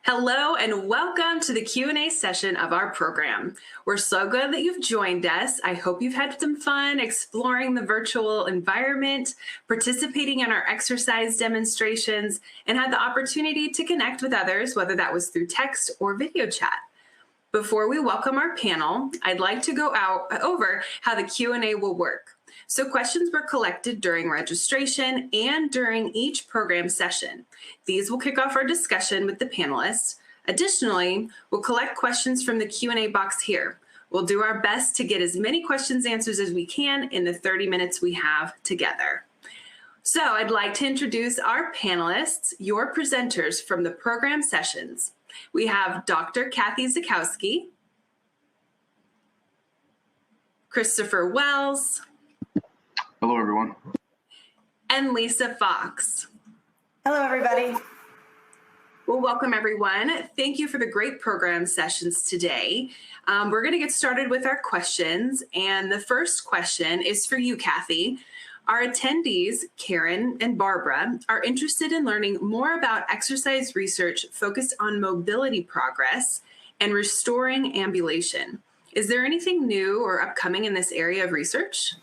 Hello and welcome to the Q&A session of our program. We're so glad that you've joined us. I hope you've had some fun exploring the virtual environment, participating in our exercise demonstrations, and had the opportunity to connect with others, whether that was through text or video chat. Before we welcome our panel, I'd like to go over how the Q&A will work. So questions were collected during registration and during each program session. These will kick off our discussion with the panelists. Additionally, we'll collect questions from the Q&A box here. We'll do our best to get as many questions answered as we can in the 30 minutes we have together. So I'd like to introduce our panelists, your presenters from the program sessions. We have Dr. Kathy Zakowski, Christopher Wells, hello, everyone. And Lisa Fox. Hello, everybody. Well, welcome, everyone. Thank you for the great program sessions today. We're going to get started with our questions. And the first question is for you, Kathy. Our attendees, Karen and Barbara, are interested in learning more about exercise research focused on mobility progress and restoring ambulation. Is there anything new or upcoming in this area of research?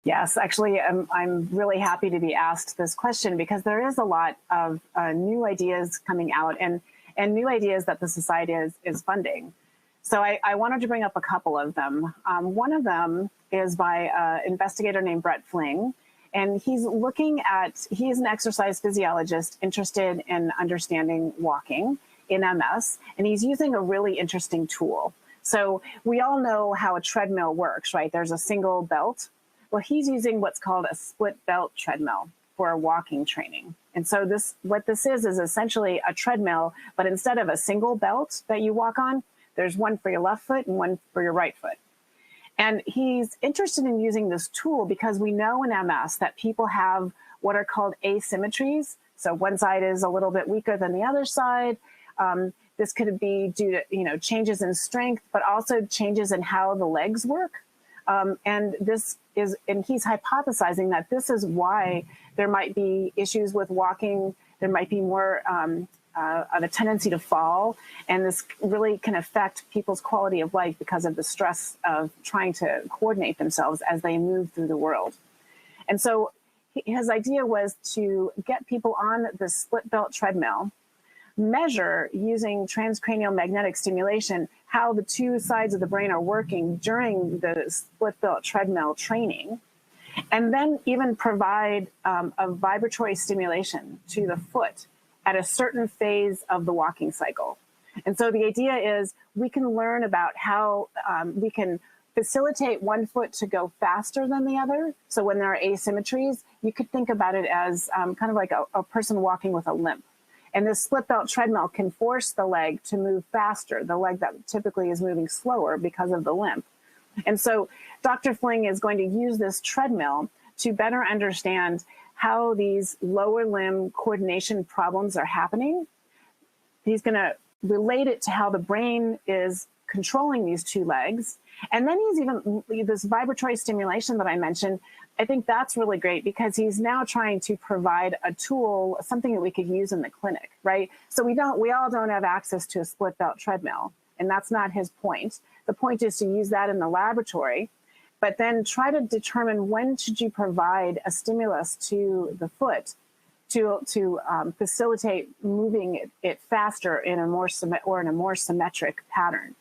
Yes, actually, I'm really happy to be asked this question because there is a lot of new ideas coming out and new ideas that the society is funding. So I wanted to bring up a couple of them. One of them is by an investigator named Brett Fling, and he's an exercise physiologist interested in understanding walking in MS, and he's using a really interesting tool. So we all know how a treadmill works, right? There's a single belt. Well, he's using what's called a split belt treadmill for walking training. And so what this is essentially a treadmill, but instead of a single belt that you walk on, there's one for your left foot and one for your right foot. And he's interested in using this tool because we know in MS that people have what are called asymmetries. So one side is a little bit weaker than the other side. This could be due to changes in strength, but also changes in how the legs work. And he's hypothesizing that this is why there might be issues with walking. There might be more of a tendency to fall, and this really can affect people's quality of life because of the stress of trying to coordinate themselves as they move through the world. And so his idea was to get people on the split belt treadmill, measure using transcranial magnetic stimulation how the two sides of the brain are working during the split belt treadmill training, and then even provide a vibratory stimulation to the foot at a certain phase of the walking cycle. And so the idea is we can learn about how we can facilitate one foot to go faster than the other. So when there are asymmetries, you could think about it as kind of like a person walking with a limp. And this split belt treadmill can force the leg to move faster, the leg that typically is moving slower because of the limp. And so Dr. Fling is going to use this treadmill to better understand how these lower limb coordination problems are happening. He's going to relate it to how the brain is controlling these two legs. And then he's even, this vibratory stimulation that I mentioned, I think that's really great because he's now trying to provide a tool, something that we could use in the clinic, right? So we all don't have access to a split belt treadmill, and that's not his point. The point is to use that in the laboratory, but then try to determine when should you provide a stimulus to the foot to facilitate moving it faster in a more symmetric pattern.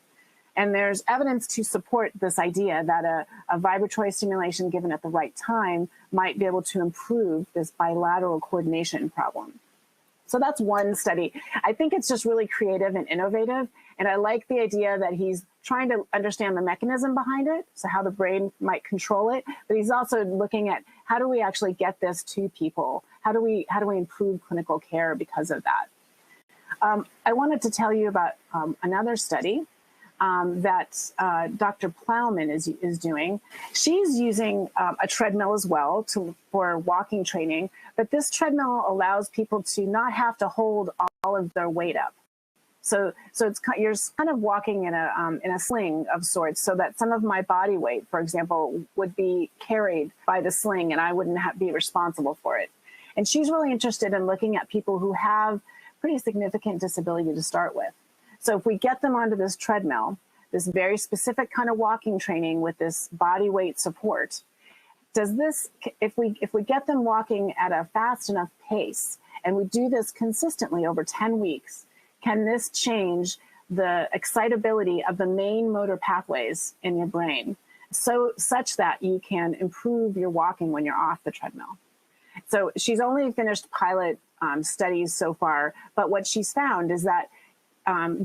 And there's evidence to support this idea that a vibratory stimulation given at the right time might be able to improve this bilateral coordination problem. So that's one study. I think it's just really creative and innovative. And I like the idea that he's trying to understand the mechanism behind it, so how the brain might control it. But he's also looking at how do we actually get this to people? How do we improve clinical care because of that? I wanted to tell you about another study that Dr. Plowman is doing. She's using a treadmill as well for walking training, but this treadmill allows people to not have to hold all of their weight up. So you're kind of walking in a sling of sorts, so that some of my body weight, for example, would be carried by the sling, and I wouldn't be responsible for it. And she's really interested in looking at people who have pretty significant disability to start with. So if we get them onto this treadmill, this very specific kind of walking training with this body weight support, does this, if we get them walking at a fast enough pace, and we do this consistently over 10 weeks, can this change the excitability of the main motor pathways in your brain such that you can improve your walking when you're off the treadmill? So she's only finished pilot studies so far, but what she's found is that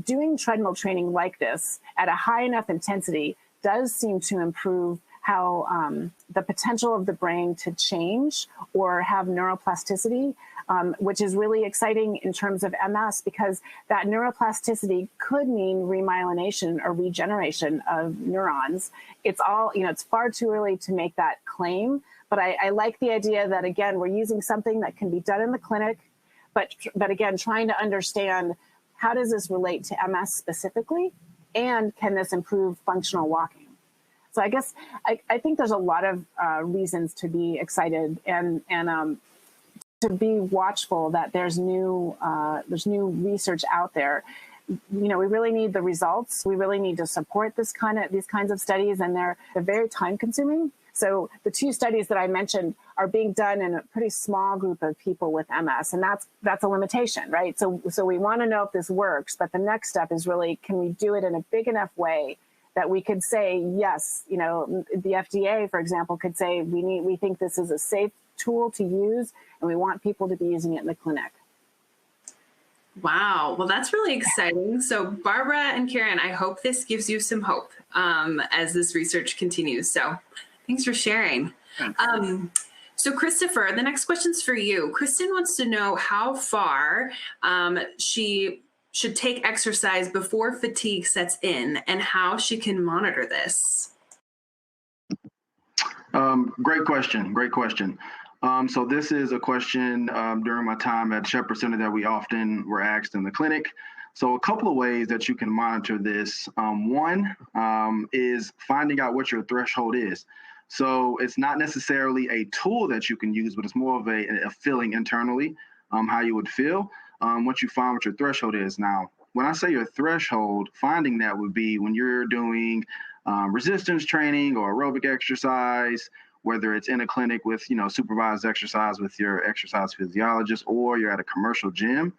doing treadmill training like this at a high enough intensity does seem to improve how the potential of the brain to change or have neuroplasticity, which is really exciting in terms of MS, because that neuroplasticity could mean remyelination or regeneration of neurons. It's all, it's far too early to make that claim, but I like the idea that, again, we're using something that can be done in the clinic, but again, trying to understand how does this relate to MS specifically, and can this improve functional walking? So I guess I think there's a lot of reasons to be excited and to be watchful that there's new research out there. We really need the results. We really need to support these kinds of studies, and they're very time consuming. So the two studies that I mentioned are being done in a pretty small group of people with MS, and that's a limitation, right? So we want to know if this works, but the next step is really, can we do it in a big enough way that we could say, yes, the FDA, for example, could say, we think this is a safe tool to use, and we want people to be using it in the clinic. Wow. Well, that's really exciting. So Barbara and Karen, I hope this gives you some hope as this research continues. So thanks for sharing. So Christopher, the next question's for you. Kristen wants to know how far she should take exercise before fatigue sets in, and how she can monitor this. Great question. So this is a question during my time at Shepherd Center that we often were asked in the clinic. So a couple of ways that you can monitor this. One is finding out what your threshold is. So it's not necessarily a tool that you can use, but it's more of a feeling internally, how you would feel once you find what your threshold is. Now, when I say your threshold, finding that would be when you're doing resistance training or aerobic exercise, whether it's in a clinic with, supervised exercise with your exercise physiologist, or you're at a commercial gym.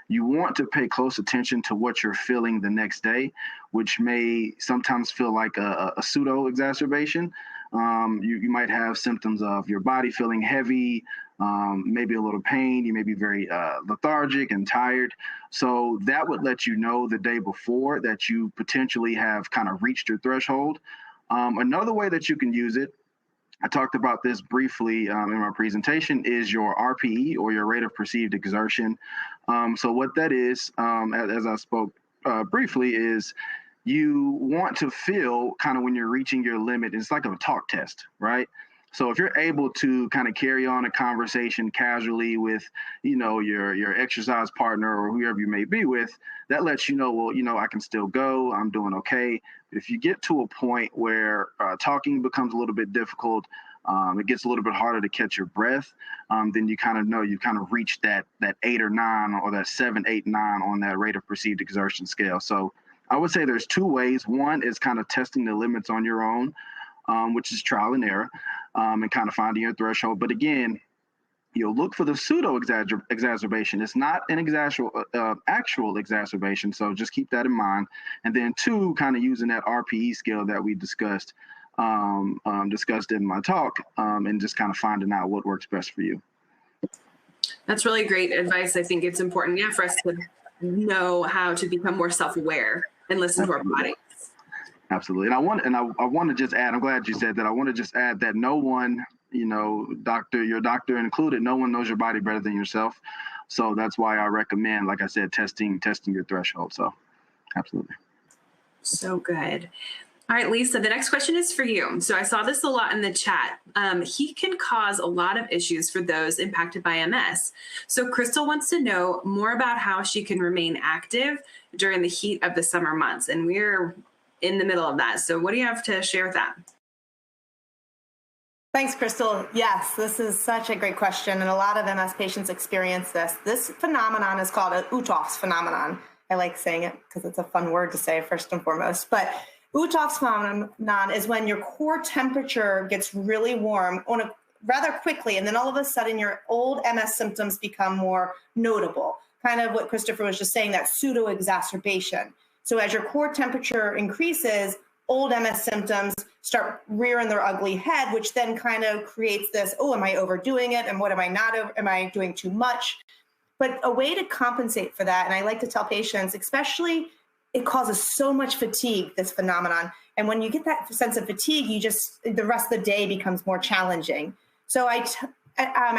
You want to pay close attention to what you're feeling the next day, which may sometimes feel like a pseudo exacerbation. You might have symptoms of your body feeling heavy, maybe a little pain. You may be very lethargic and tired. So that would let you know the day before that you potentially have kind of reached your threshold. Another way that you can use it, I talked about this briefly in my presentation, is your RPE, or your rate of perceived exertion. So what that is, as I spoke briefly, is you want to feel kind of when you're reaching your limit. It's like a talk test, right? So if you're able to kind of carry on a conversation casually with, your exercise partner or whoever you may be with, that lets you know, well, I can still go, I'm doing okay. But if you get to a point where talking becomes a little bit difficult, it gets a little bit harder to catch your breath, then you kind of know you kind of reached that 8 or 9, or that 7, 8, 9 on that rate of perceived exertion scale. So I would say there's two ways. One is kind of testing the limits on your own, which is trial and error, and kind of finding your threshold. But again, you'll look for the pseudo exacerbation. It's not an actual exacerbation. So just keep that in mind. And then two, kind of using that RPE scale that we discussed in my talk, and just kind of finding out what works best for you. That's really great advice. I think it's important, for us to know how to become more self-aware and listen to our bodies. Absolutely. And I want to just add, I'm glad you said that. I want to just add that no one, your doctor included, no one knows your body better than yourself. So that's why I recommend, like I said, testing your threshold. So absolutely. So good. All right, Lisa, the next question is for you. So I saw this a lot in the chat. Heat can cause a lot of issues for those impacted by MS. So Crystal wants to know more about how she can remain active during the heat of the summer months. And we're in the middle of that. So what do you have to share with that? Thanks, Crystal. Yes, this is such a great question, and a lot of MS patients experience this. This phenomenon is called a Uthoff's phenomenon. I like saying it because it's a fun word to say first and foremost. But Uthoff's phenomenon is when your core temperature gets really warm rather quickly, and then all of a sudden your old MS symptoms become more notable. Kind of what Christopher was just saying, that pseudo exacerbation. So as your core temperature increases, old MS symptoms start rearing their ugly head, which then kind of creates this, oh, am I overdoing it? And what am I not am I doing too much? But a way to compensate for that, and I like to tell patients, especially it causes so much fatigue, this phenomenon. And when you get that sense of fatigue, the rest of the day becomes more challenging. So I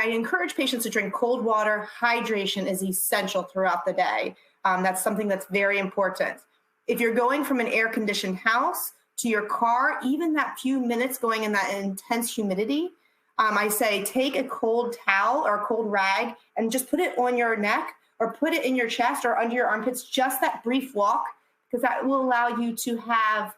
encourage patients to drink cold water. Hydration is essential throughout the day. That's something that's very important. If you're going from an air-conditioned house to your car, even that few minutes going in that intense humidity, I say take a cold towel or a cold rag and just put it on your neck or put it in your chest or under your armpits, just that brief walk, because that will allow you to have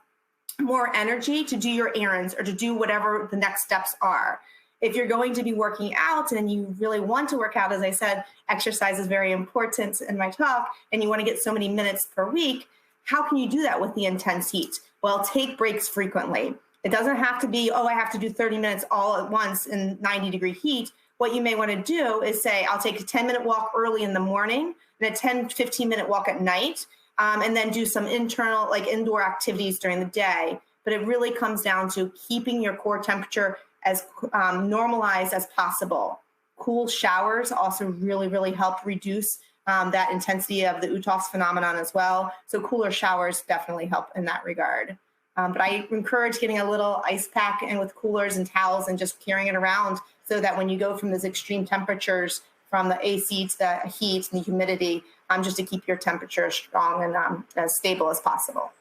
more energy to do your errands or to do whatever the next steps are. If you're going to be working out and you really want to work out, as I said, exercise is very important in my talk, and you want to get so many minutes per week, how can you do that with the intense heat? Well, take breaks frequently. It doesn't have to be, oh, I have to do 30 minutes all at once in 90-degree heat. What you may want to do is say, I'll take a 10-minute walk early in the morning and a 10, 15-minute walk at night, and then do some internal, like indoor activities during the day. But it really comes down to keeping your core temperature as normalized as possible. Cool showers also really, really help reduce that intensity of the Uthoff's phenomenon as well. So cooler showers definitely help in that regard. But I encourage getting a little ice pack and with coolers and towels and just carrying it around so that when you go from those extreme temperatures, from the AC to the heat and the humidity, just to keep your temperature strong and as stable as possible.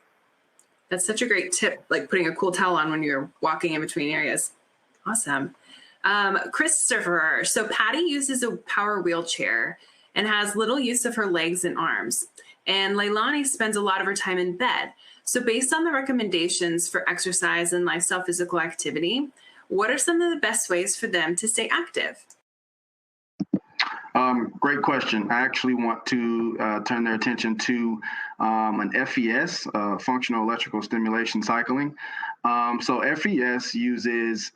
That's such a great tip, like putting a cool towel on when you're walking in between areas. Awesome. Christopher, so Patty uses a power wheelchair and has little use of her legs and arms. And Leilani spends a lot of her time in bed. So based on the recommendations for exercise and lifestyle physical activity, what are some of the best ways for them to stay active? Great question. I actually want to turn their attention to an FES, functional electrical stimulation cycling. So FES uses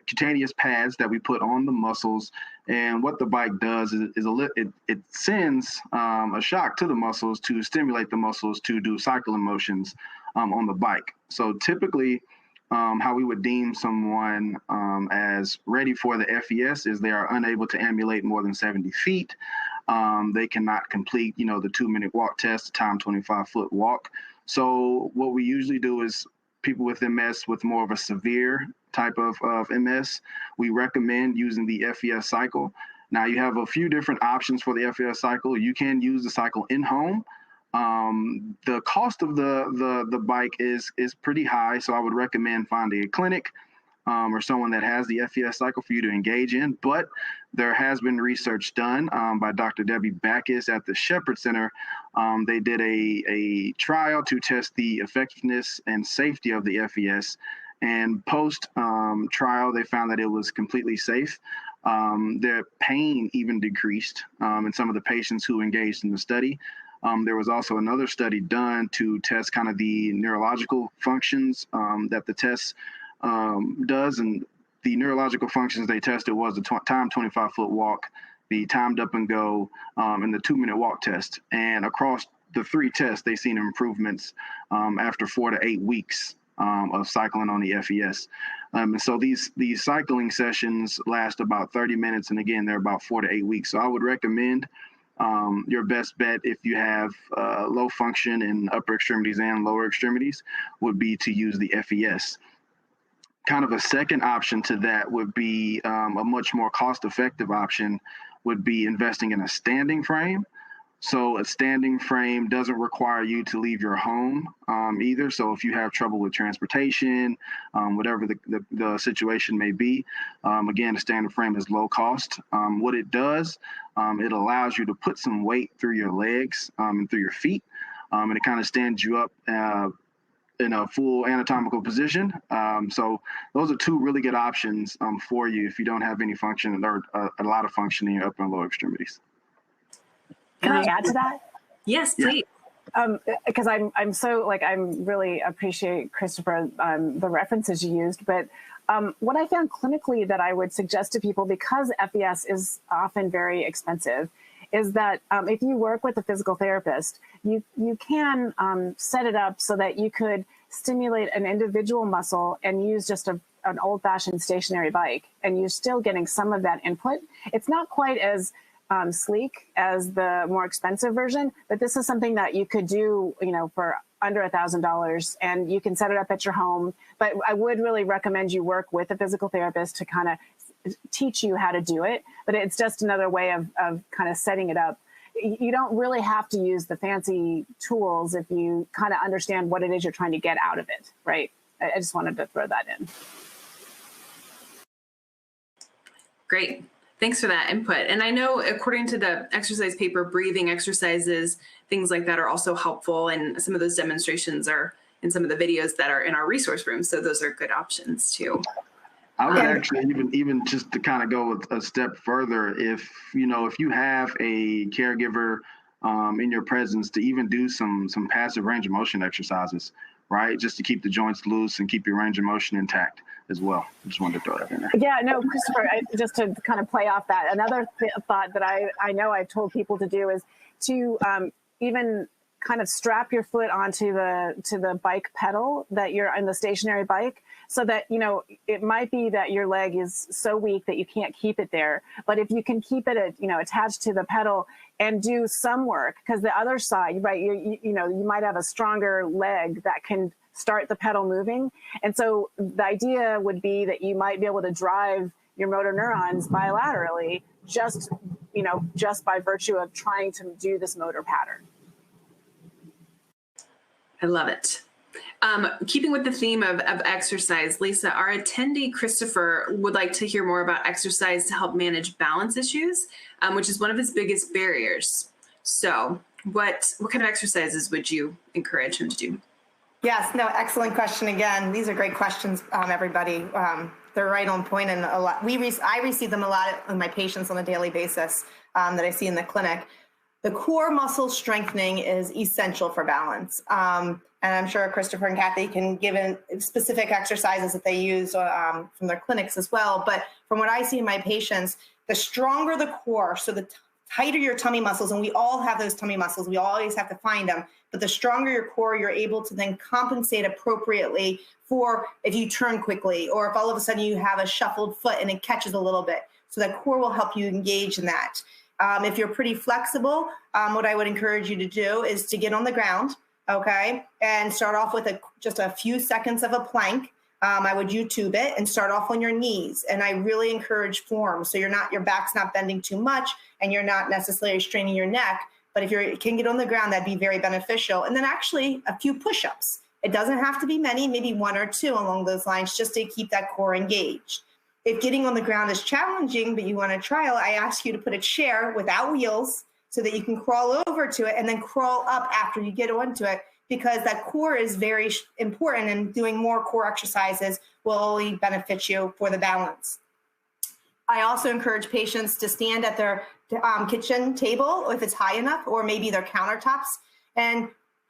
cutaneous pads that we put on the muscles, and what the bike does is it sends a shock to the muscles to stimulate the muscles to do cycling motions on the bike. So typically, how we would deem someone as ready for the FES is they are unable to ambulate more than 70 feet. They cannot complete, the 2-minute walk test, the time 25-foot walk. So what we usually do is people with MS with more of a severe type of MS, we recommend using the FES cycle. Now you have a few different options for the FES cycle. You can use the cycle in home. The cost of the bike is pretty high, so I would recommend finding a clinic or someone that has the FES cycle for you to engage in. But there has been research done by Dr. Debbie Backus at the Shepherd Center. They did a trial to test the effectiveness and safety of the FES, and post trial they found that it was completely safe. Their pain even decreased in some of the patients who engaged in the study. There was also another study done to test kind of the neurological functions that the test does. And the neurological functions they tested was the time 25-foot walk, the timed up and go, and the 2-minute walk test. And across the 3 tests, they've seen improvements after 4 to 8 weeks of cycling on the FES. And so these cycling sessions last about 30 minutes. And again, they're about 4 to 8 weeks. So I would recommend your best bet if you have low function in upper extremities and lower extremities would be to use the FES. Kind of a second option to that would be a much more cost-effective option would be investing in a standing frame. So a standing frame doesn't require you to leave your home either. So if you have trouble with transportation, whatever the situation may be, again, a standing frame is low cost. What it does, it allows you to put some weight through your legs and through your feet, and it kind of stands you up in a full anatomical position. So those are two really good options for you if you don't have any function or a lot of function in your upper and lower extremities. Can I add to that? Yes, please. Because I'm so like, I'm really appreciate, Christopher, the references you used, but what I found clinically that I would suggest to people, because FES is often very expensive, is that if you work with a physical therapist, you can set it up so that you could stimulate an individual muscle and use just an old-fashioned stationary bike, and you're still getting some of that input. It's not quite as sleek as the more expensive version, but this is something that you could do, for under $1,000, and you can set it up at your home. But I would really recommend you work with a physical therapist to kind of teach you how to do it. But it's just another way of kind of setting it up. You don't really have to use the fancy tools if you kind of understand what it is you're trying to get out of it, right? I just wanted to throw that in. Great. Thanks for that input. And I know according to the exercise paper, breathing exercises, things like that are also helpful. And some of those demonstrations are in some of the videos that are in our resource room. So those are good options too. I would actually even just to kind of go a step further, if you have a caregiver in your presence, to even do some passive range of motion exercises, right? Just to keep the joints loose and keep your range of motion intact as well. I just wanted to throw that in there. Yeah, no, Christopher, just to kind of play off that, another thought that I know I've told people to do is to even kind of strap your foot onto the bike pedal that you're on the stationary bike, so that, it might be that your leg is so weak that you can't keep it there. But if you can keep it, attached to the pedal and do some work, because the other side, right, you might have a stronger leg that can start the pedal moving. And so the idea would be that you might be able to drive your motor neurons bilaterally just by virtue of trying to do this motor pattern. I love it. Keeping with the theme of exercise, Lisa, our attendee Christopher would like to hear more about exercise to help manage balance issues, which is one of his biggest barriers. So what kind of exercises would you encourage him to do? Yes, no, excellent question again. These are great questions, everybody. They're right on point, and a lot. I receive them a lot with my patients on a daily basis that I see in the clinic. The core muscle strengthening is essential for balance. And I'm sure Christopher and Kathy can give in specific exercises that they use from their clinics as well. But from what I see in my patients, the stronger the core, so the tighter your tummy muscles, and we all have those tummy muscles, we always have to find them, but the stronger your core, you're able to then compensate appropriately for if you turn quickly, or if all of a sudden you have a shuffled foot and it catches a little bit. So that core will help you engage in that. If you're pretty flexible, what I would encourage you to do is to get on the ground, okay, and start off with just a few seconds of a plank. I would YouTube it and start off on your knees. And I really encourage form, so your back's not bending too much and you're not necessarily straining your neck. But if you can get on the ground, that'd be very beneficial. And then actually a few push-ups. It doesn't have to be many, maybe one or two along those lines, just to keep that core engaged. If getting on the ground is challenging, but you want to trial, I ask you to put a chair without wheels so that you can crawl over to it and then crawl up after you get onto it, because that core is very important, and doing more core exercises will only benefit you for the balance. I also encourage patients to stand at their kitchen table if it's high enough, or maybe their countertops, and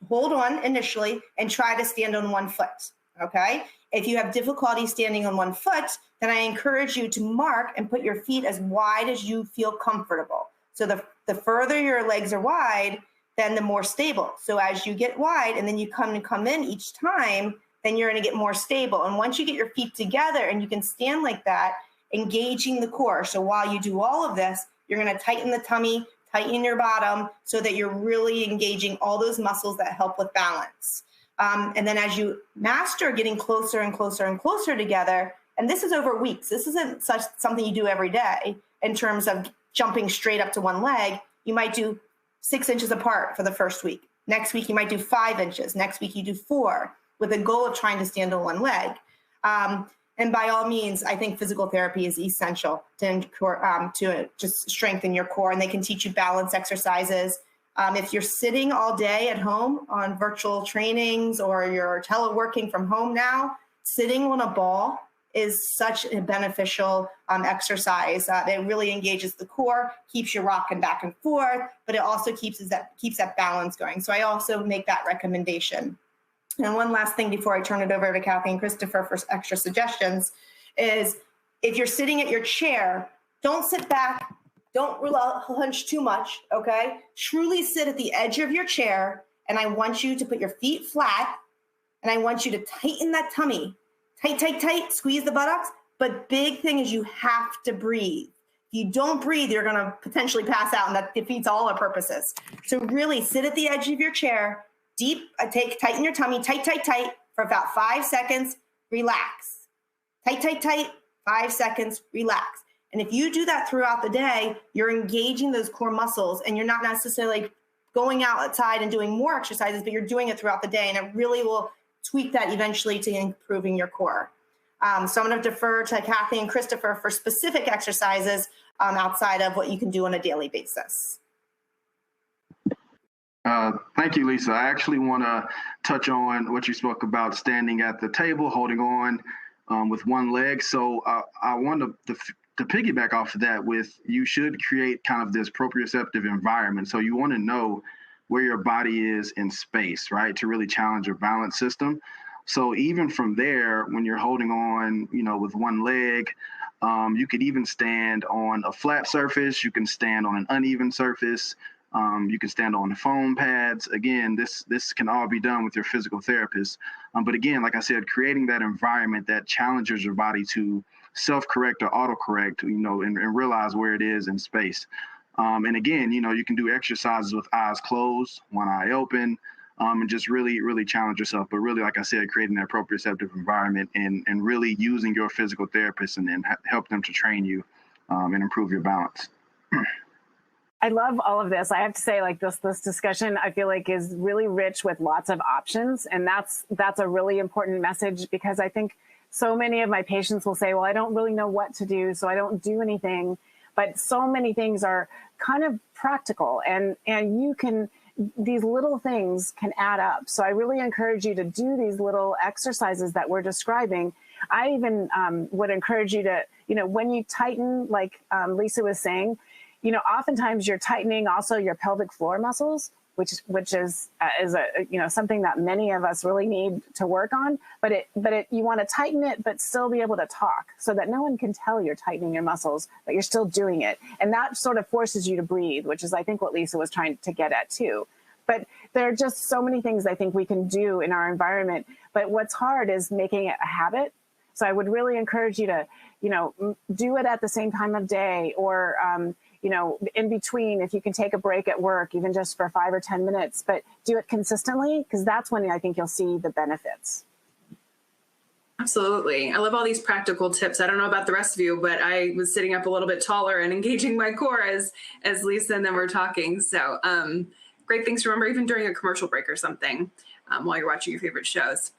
hold on initially and try to stand on one foot, okay? If you have difficulty standing on one foot, then I encourage you to mark and put your feet as wide as you feel comfortable. So the further your legs are wide, then the more stable. So as you get wide and then you come in each time, then you're going to get more stable. And once you get your feet together and you can stand like that, engaging the core. So while you do all of this, you're going to tighten the tummy, tighten your bottom, so that you're really engaging all those muscles that help with balance. And then as you master getting closer and closer and closer together, and this is over weeks, this isn't something you do every day in terms of jumping straight up to one leg. You might do 6 inches apart for the first week. Next week, you might do 5 inches. Next week, you do 4, with the goal of trying to stand on one leg. And by all means, I think physical therapy is essential to just strengthen your core. And they can teach you balance exercises. If you're sitting all day at home on virtual trainings or you're teleworking from home now, sitting on a ball is such a beneficial exercise. It really engages the core, keeps you rocking back and forth, but it also keeps that balance going. So I also make that recommendation. And one last thing before I turn it over to Kathy and Christopher for extra suggestions is if you're sitting at your chair, don't sit back, don't hunch too much, okay? Truly sit at the edge of your chair, and I want you to put your feet flat, and I want you to tighten that tummy. Tight, tight, tight, squeeze the buttocks, but big thing is you have to breathe. If you don't breathe, you're gonna potentially pass out, and that defeats all our purposes. So really sit at the edge of your chair, tighten your tummy, tight, tight, tight, for about 5 seconds, relax. Tight, tight, tight, 5 seconds, relax. And if you do that throughout the day, you're engaging those core muscles, and you're not necessarily going outside and doing more exercises, but you're doing it throughout the day, and it really will tweak that eventually to improving your core. So I'm going to defer to Kathy and Christopher for specific exercises outside of what you can do on a daily basis. Thank you, Lisa. I actually want to touch on what you spoke about, standing at the table, holding on with one leg. So I want to piggyback off of that with, you should create kind of this proprioceptive environment. So you want to know where your body is in space, right, to really challenge your balance system. So even from there, when you're holding on, with one leg, you could even stand on a flat surface. You can stand on an uneven surface. You can stand on the foam pads. Again, this can all be done with your physical therapist. But again, like I said, creating that environment that challenges your body to self-correct or autocorrect, and realize where it is in space. And again, you can do exercises with eyes closed, one eye open, and just really, really challenge yourself. But really, like I said, creating that proprioceptive environment and really using your physical therapist and then help them to train you and improve your balance. I love all of this. I have to say, like, this discussion, I feel like, is really rich with lots of options. And that's a really important message, because I think so many of my patients will say, well, I don't really know what to do, so I don't do anything. But so many things are kind of practical, and these little things can add up. So I really encourage you to do these little exercises that we're describing. I even would encourage you to, when you tighten, like Lisa was saying, oftentimes you're tightening also your pelvic floor muscles, which is something that many of us really need to work on. But you want to tighten it, but still be able to talk, so that no one can tell you're tightening your muscles, but you're still doing it. And that sort of forces you to breathe, which is, I think, what Lisa was trying to get at too. But there are just so many things I think we can do in our environment. But what's hard is making it a habit. So I would really encourage you to, do it at the same time of day, or in between, if you can take a break at work, even just for 5 or 10 minutes, but do it consistently, because that's when I think you'll see the benefits. Absolutely. I love all these practical tips. I don't know about the rest of you, but I was sitting up a little bit taller and engaging my core as Lisa and them were talking. So great things to remember, even during a commercial break or something, while you're watching your favorite shows.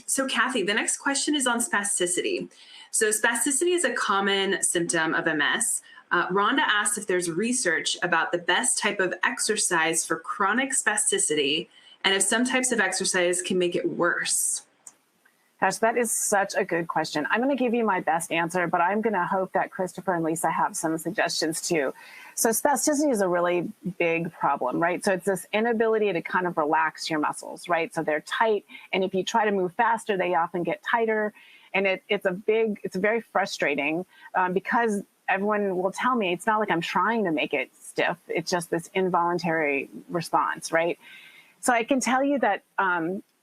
So Kathy, the next question is on spasticity. So spasticity is a common symptom of MS. Rhonda asked if there's research about the best type of exercise for chronic spasticity, and if some types of exercise can make it worse. Gosh, that is such a good question. I'm going to give you my best answer, but I'm going to hope that Christopher and Lisa have some suggestions too. So spasticity is a really big problem, right? So it's this inability to kind of relax your muscles, right? So they're tight, and if you try to move faster, they often get tighter. And it's very frustrating because everyone will tell me it's not like I'm trying to make it stiff. It's just this involuntary response, right? So I can tell you that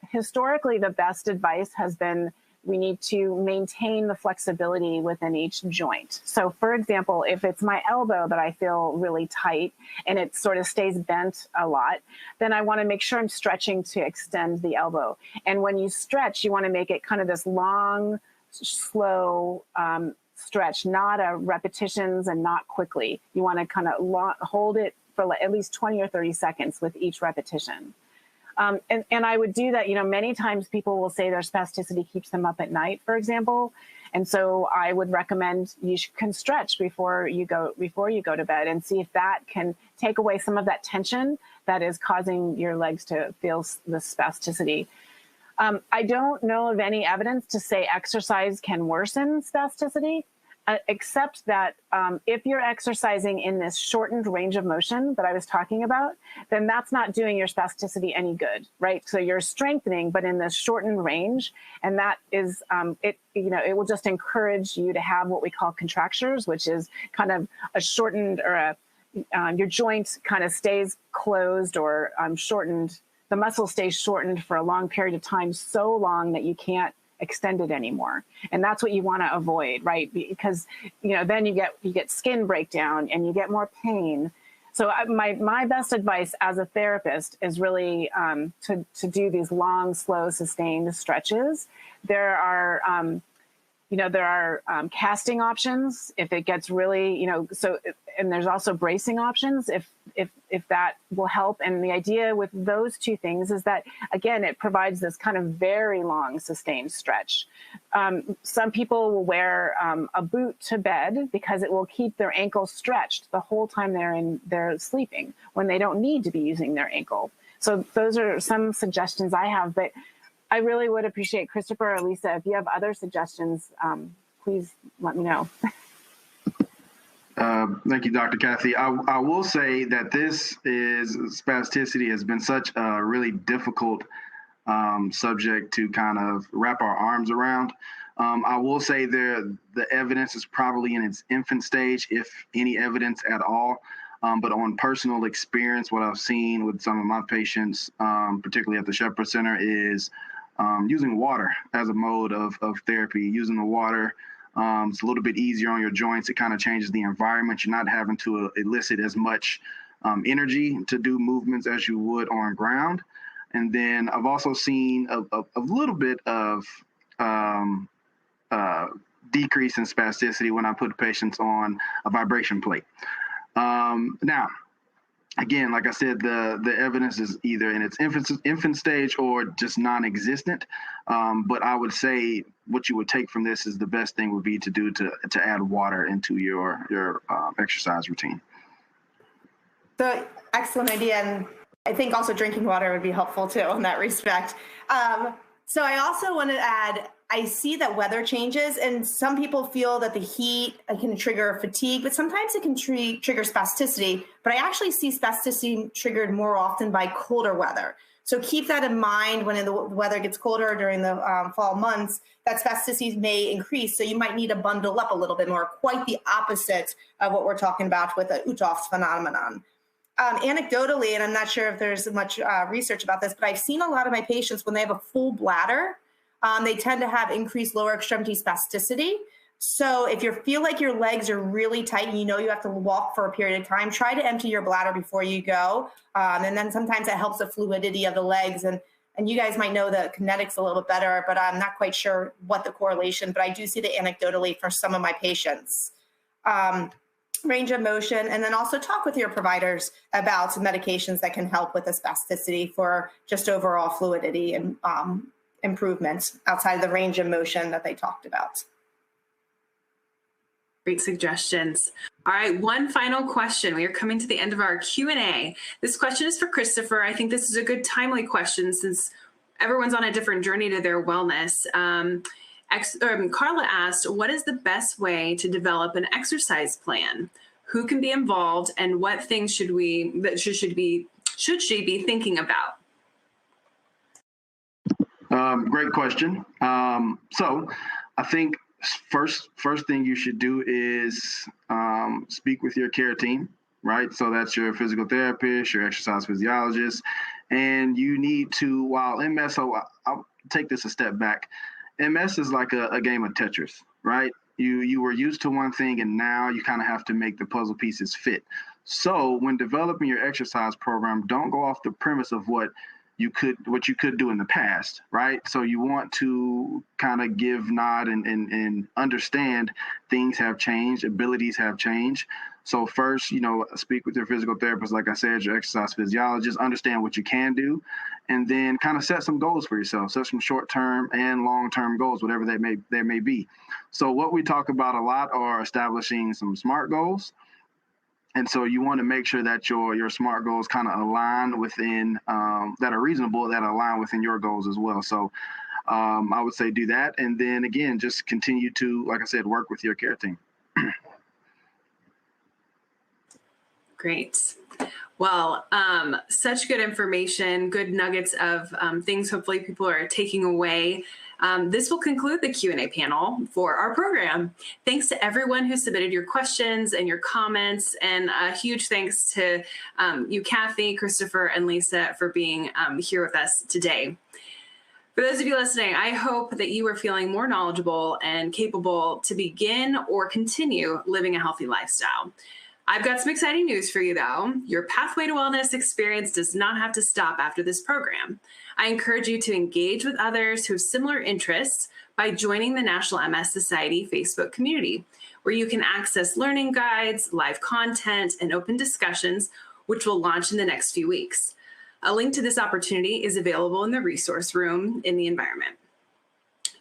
historically, the best advice has been we need to maintain the flexibility within each joint. So for example, if it's my elbow that I feel really tight and it sort of stays bent a lot, then I want to make sure I'm stretching to extend the elbow. And when you stretch, you want to make it kind of this long, slow stretch, not a repetitions and not quickly. You want to kind of hold it for at least 20 or 30 seconds with each repetition. And I would do that. Many times people will say their spasticity keeps them up at night, for example. And so I would recommend can stretch before you go to bed and see if that can take away some of that tension that is causing your legs to feel the spasticity. I don't know of any evidence to say exercise can worsen spasticity, except that if you're exercising in this shortened range of motion that I was talking about, then that's not doing your spasticity any good, right? So you're strengthening, but in this shortened range, and that is, it will just encourage you to have what we call contractures, which is kind of a shortened or your joint kind of stays closed or shortened. The muscle stays shortened for a long period of time, so long that you can't extend it anymore. And that's what you want to avoid, right? Because, then you get skin breakdown and you get more pain. So my best advice as a therapist is really to do these long, slow, sustained stretches. There are casting options if it gets really, and there's also bracing options if that will help. And the idea with those two things is that, again, it provides this kind of very long sustained stretch. Some people will wear a boot to bed because it will keep their ankle stretched the whole time they're sleeping when they don't need to be using their ankle. So those are some suggestions I have, but I really would appreciate, Christopher or Lisa, if you have other suggestions, please let me know. Thank you, Dr. Kathy. I will say that spasticity has been such a really difficult subject to kind of wrap our arms around. I will say the evidence is probably in its infant stage, if any evidence at all. But on personal experience, what I've seen with some of my patients, particularly at the Shepherd Center, is using water as a mode of therapy. Using the water, it's a little bit easier on your joints. It kind of changes the environment. You're not having to elicit as much energy to do movements as you would on ground. And then I've also seen a little bit of decrease in spasticity when I put patients on a vibration plate. Now, again, like I said, the evidence is either in its infant stage or just non-existent. But I would say what you would take from this is the best thing would be to add water into your exercise routine. So excellent idea. And I think also drinking water would be helpful too in that respect. So I also want to add, I see that weather changes, and some people feel that the heat can trigger fatigue, but sometimes it can trigger spasticity. But I actually see spasticity triggered more often by colder weather. So keep that in mind when the weather gets colder during the fall months, that spasticity may increase. So you might need to bundle up a little bit more, quite the opposite of what we're talking about with the Uthoff's phenomenon. Anecdotally, and I'm not sure if there's much research about this, but I've seen a lot of my patients, when they have a full bladder, they tend to have increased lower extremity spasticity. So if you feel like your legs are really tight and you know you have to walk for a period of time, try to empty your bladder before you go. And then sometimes it helps the fluidity of the legs. And you guys might know the kinetics a little bit better, but I'm not quite sure what the correlation, but I do see it anecdotally for some of my patients. Range of motion, and then also talk with your providers about some medications that can help with the spasticity for just overall fluidity and improvements outside of the range of motion that they talked about. Great suggestions. All right, one final question. We are coming to the end of our Q&A. This question is for Christopher. I think this is a good timely question since everyone's on a different journey to their wellness. Carla asked, what is the best way to develop an exercise plan? Who can be involved, and what things should she be thinking about? Great question. So I think first thing you should do is speak with your care team, right? So that's your physical therapist, your exercise physiologist, and you need to, while MS, so I'll take this a step back. MS is like a game of Tetris, right? You were used to one thing, and now you kind of have to make the puzzle pieces fit. So when developing your exercise program, don't go off the premise of what what you could do in the past, right? So you want to kind of give, nod, and understand things have changed, abilities have changed. So first, speak with your physical therapist, like I said, your exercise physiologist, understand what you can do, and then kind of set some goals for yourself, set some short-term and long-term goals, whatever they may be. So what we talk about a lot are establishing some SMART goals. And so you want to make sure that your SMART goals kind of align within, that are reasonable, that align within your goals as well. So I would say do that. And then again, just continue to, like I said, work with your care team. Great. Well, such good information, good nuggets of things hopefully people are taking away. This will conclude the Q&A panel for our program. Thanks to everyone who submitted your questions and your comments, and a huge thanks to you, Kathy, Christopher, and Lisa for being here with us today. For those of you listening, I hope that you are feeling more knowledgeable and capable to begin or continue living a healthy lifestyle. I've got some exciting news for you, though. Your Pathway to Wellness experience does not have to stop after this program. I encourage you to engage with others who have similar interests by joining the National MS Society Facebook community, where you can access learning guides, live content, and open discussions, which will launch in the next few weeks. A link to this opportunity is available in the resource room in the environment.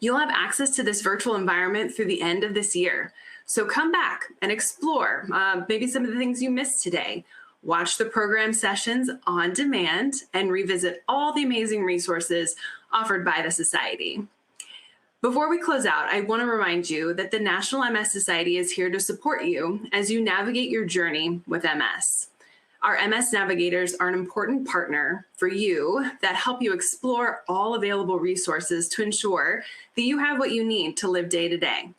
You'll have access to this virtual environment through the end of this year. So come back and explore maybe some of the things you missed today. Watch the program sessions on demand and revisit all the amazing resources offered by the Society. Before we close out, I want to remind you that the National MS Society is here to support you as you navigate your journey with MS. Our MS navigators are an important partner for you that help you explore all available resources to ensure that you have what you need to live day to day.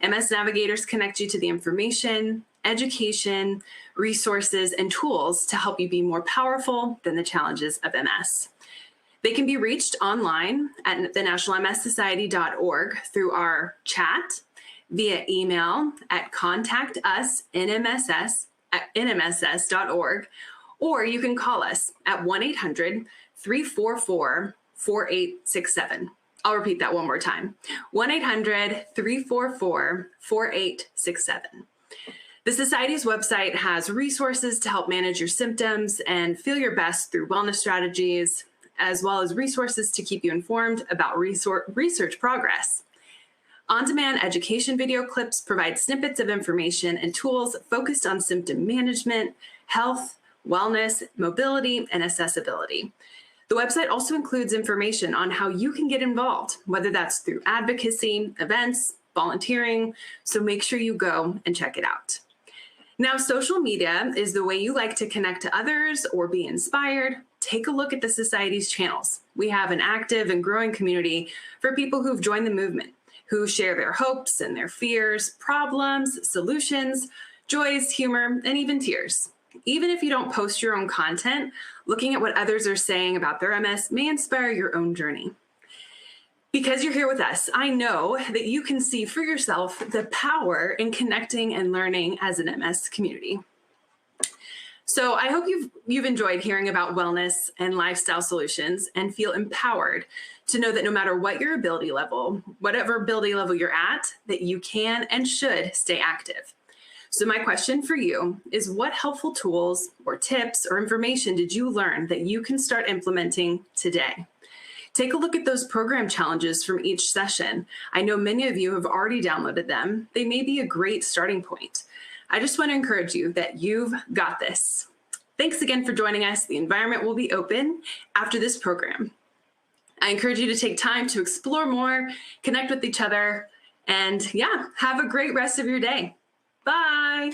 MS navigators connect you to the information, education, resources, and tools to help you be more powerful than the challenges of MS. They can be reached online at thenationalmssociety.org through our chat, via email at contactusinmss@nmss.org, or you can call us at 1-800-344-4867. I'll repeat that one more time, 1-800-344-4867. The Society's website has resources to help manage your symptoms and feel your best through wellness strategies, as well as resources to keep you informed about research progress. On-demand education video clips provide snippets of information and tools focused on symptom management, health, wellness, mobility, and accessibility. The website also includes information on how you can get involved, whether that's through advocacy, events, volunteering, so make sure you go and check it out. Now, social media is the way you like to connect to others or be inspired. Take a look at the Society's channels. We have an active and growing community for people who've joined the movement, who share their hopes and their fears, problems, solutions, joys, humor, and even tears. Even if you don't post your own content, looking at what others are saying about their MS may inspire your own journey. Because you're here with us, I know that you can see for yourself the power in connecting and learning as an MS community. So I hope you've enjoyed hearing about wellness and lifestyle solutions and feel empowered to know that no matter what your ability level, whatever ability level you're at, that you can and should stay active. So my question for you is, what helpful tools or tips or information did you learn that you can start implementing today? Take a look at those program challenges from each session. I know many of you have already downloaded them. They may be a great starting point. I just want to encourage you that you've got this. Thanks again for joining us. The environment will be open after this program. I encourage you to take time to explore more, connect with each other, and have a great rest of your day. Bye.